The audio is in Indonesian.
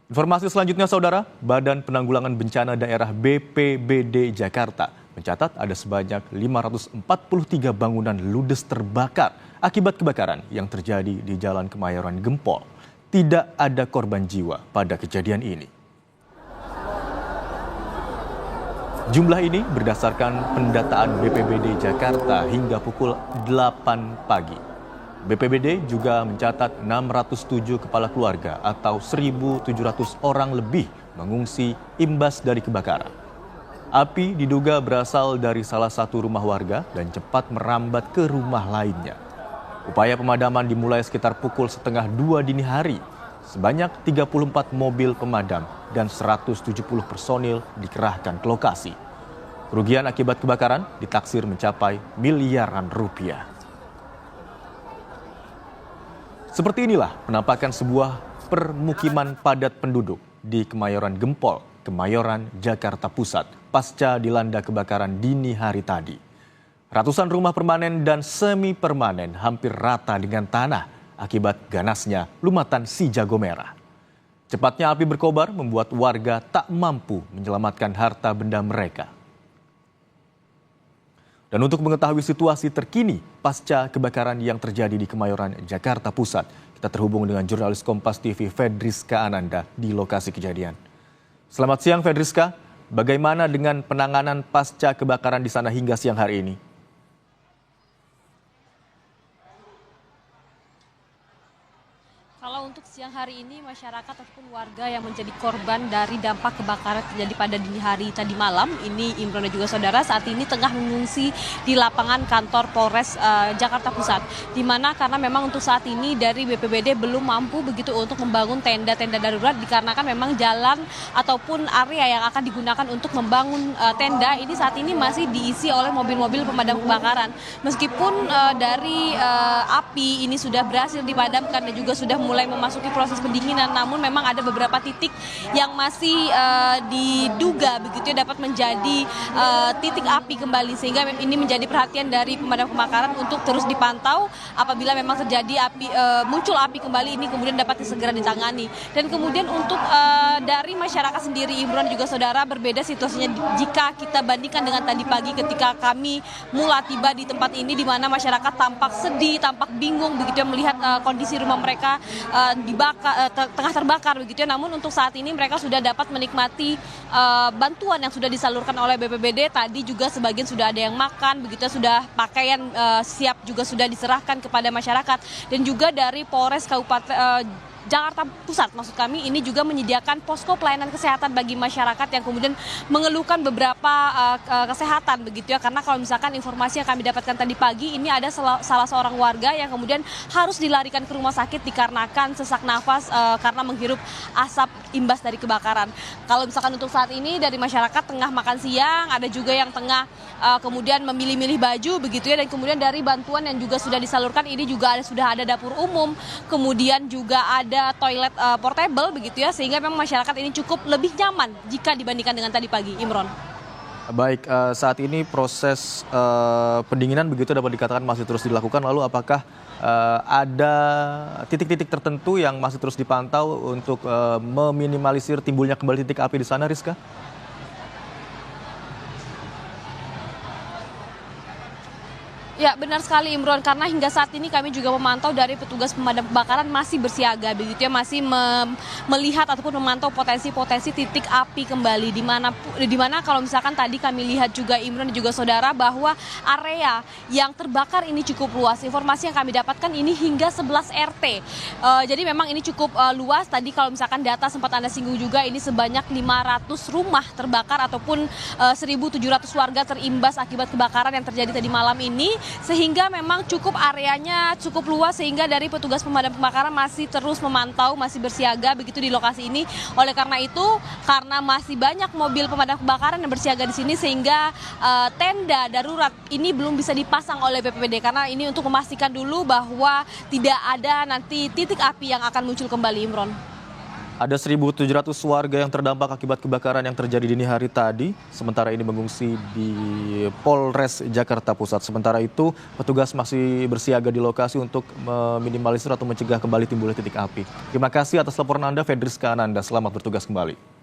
Informasi selanjutnya, Saudara, Badan Penanggulangan Bencana Daerah BPBD Jakarta mencatat ada sebanyak 543 bangunan ludes terbakar akibat kebakaran yang terjadi di Jalan Kemayoran Gempol. Tidak ada korban jiwa pada kejadian ini. Jumlah ini berdasarkan pendataan BPBD Jakarta hingga pukul 8 pagi. BPBD juga mencatat 607 kepala keluarga atau 1.700 orang lebih mengungsi imbas dari kebakaran. Api diduga berasal dari salah satu rumah warga dan cepat merambat ke rumah lainnya. Upaya pemadaman dimulai sekitar pukul 1:30 dini hari. Sebanyak 34 mobil pemadam dan 170 personil dikerahkan ke lokasi. Kerugian akibat kebakaran ditaksir mencapai miliaran rupiah. Seperti inilah penampakan sebuah permukiman padat penduduk di Kemayoran Gempol, Kemayoran, Jakarta Pusat, pasca dilanda kebakaran dini hari tadi. Ratusan rumah permanen dan semi permanen hampir rata dengan tanah akibat ganasnya lumatan si jago merah. Cepatnya api berkobar membuat warga tak mampu menyelamatkan harta benda mereka. Dan untuk mengetahui situasi terkini pasca kebakaran yang terjadi di Kemayoran, Jakarta Pusat, kita terhubung dengan jurnalis Kompas TV Fedriska Ananda di lokasi kejadian. Selamat siang Fedriska, bagaimana dengan penanganan pasca kebakaran di sana hingga siang hari ini? Kalau untuk siang hari ini, masyarakat ataupun warga yang menjadi korban dari dampak kebakaran terjadi pada dini hari tadi malam, ini Imron dan juga saudara saat ini tengah mengungsi di lapangan kantor Polres Jakarta Pusat. Di mana karena memang untuk saat ini dari BPBD belum mampu begitu untuk membangun tenda-tenda darurat dikarenakan memang jalan ataupun area yang akan digunakan untuk membangun tenda ini saat ini masih diisi oleh mobil-mobil pemadam kebakaran. Meskipun dari api ini sudah berhasil dipadamkan dan juga sudah mulai memasuki proses pendinginan, namun memang ada beberapa titik yang masih diduga begitu ya dapat menjadi titik api kembali, sehingga ini menjadi perhatian dari pemadam kebakaran untuk terus dipantau apabila memang terjadi api muncul api kembali ini kemudian dapat segera ditangani. Dan kemudian untuk dari masyarakat sendiri, Imron juga saudara, berbeda situasinya jika kita bandingkan dengan tadi pagi ketika kami mulai tiba di tempat ini, di mana masyarakat tampak sedih, tampak bingung begitu ya melihat kondisi rumah mereka tengah terbakar begitu ya. Namun untuk saat ini mereka sudah dapat menikmati bantuan yang sudah disalurkan oleh BPBD. Tadi juga sebagian sudah ada yang makan begitu ya, sudah pakaian siap juga sudah diserahkan kepada masyarakat. Dan juga dari Polres Kabupaten Jakarta Pusat, maksud kami, ini juga menyediakan posko pelayanan kesehatan bagi masyarakat yang kemudian mengeluhkan beberapa kesehatan begitu ya. Karena kalau misalkan informasi yang kami dapatkan tadi pagi, ini ada salah seorang warga yang kemudian harus dilarikan ke rumah sakit dikarenakan sesak nafas karena menghirup asap imbas dari kebakaran. Kalau misalkan untuk saat ini dari masyarakat tengah makan siang, ada juga yang tengah kemudian memilih-milih baju begitu ya. Dan kemudian dari bantuan yang juga sudah disalurkan ini juga sudah ada dapur umum, kemudian juga ada toilet portable begitu ya, sehingga memang masyarakat ini cukup lebih nyaman jika dibandingkan dengan tadi pagi, Imron. Baik, saat ini proses pendinginan begitu dapat dikatakan masih terus dilakukan. Lalu apakah ada titik-titik tertentu yang masih terus dipantau untuk meminimalisir timbulnya kembali titik api di sana, Rizka? Ya, benar sekali Imron, karena hingga saat ini kami juga memantau dari petugas pemadam kebakaran masih bersiaga begitu ya, masih melihat ataupun memantau potensi-potensi titik api kembali, di mana kalau misalkan tadi kami lihat juga Imron dan juga saudara bahwa area yang terbakar ini cukup luas. Informasi yang kami dapatkan ini hingga 11 RT. Jadi memang ini cukup luas. Tadi kalau misalkan data sempat Anda singgung juga, ini sebanyak 500 rumah terbakar ataupun 1.700 warga terimbas akibat kebakaran yang terjadi tadi malam ini. Sehingga memang cukup areanya cukup luas, sehingga dari petugas pemadam kebakaran masih terus memantau, masih bersiaga begitu di lokasi ini. Oleh karena itu, karena masih banyak mobil pemadam kebakaran yang bersiaga di sini, sehingga tenda darurat ini belum bisa dipasang oleh BPBD, karena ini untuk memastikan dulu bahwa tidak ada nanti titik api yang akan muncul kembali, Imron. Ada 1.700 warga yang terdampak akibat kebakaran yang terjadi dini hari tadi. Sementara ini mengungsi di Polres Jakarta Pusat. Sementara itu, petugas masih bersiaga di lokasi untuk meminimalisir atau mencegah kembali timbulnya titik api. Terima kasih atas laporan Anda, Fedriska Ananda. Selamat bertugas kembali.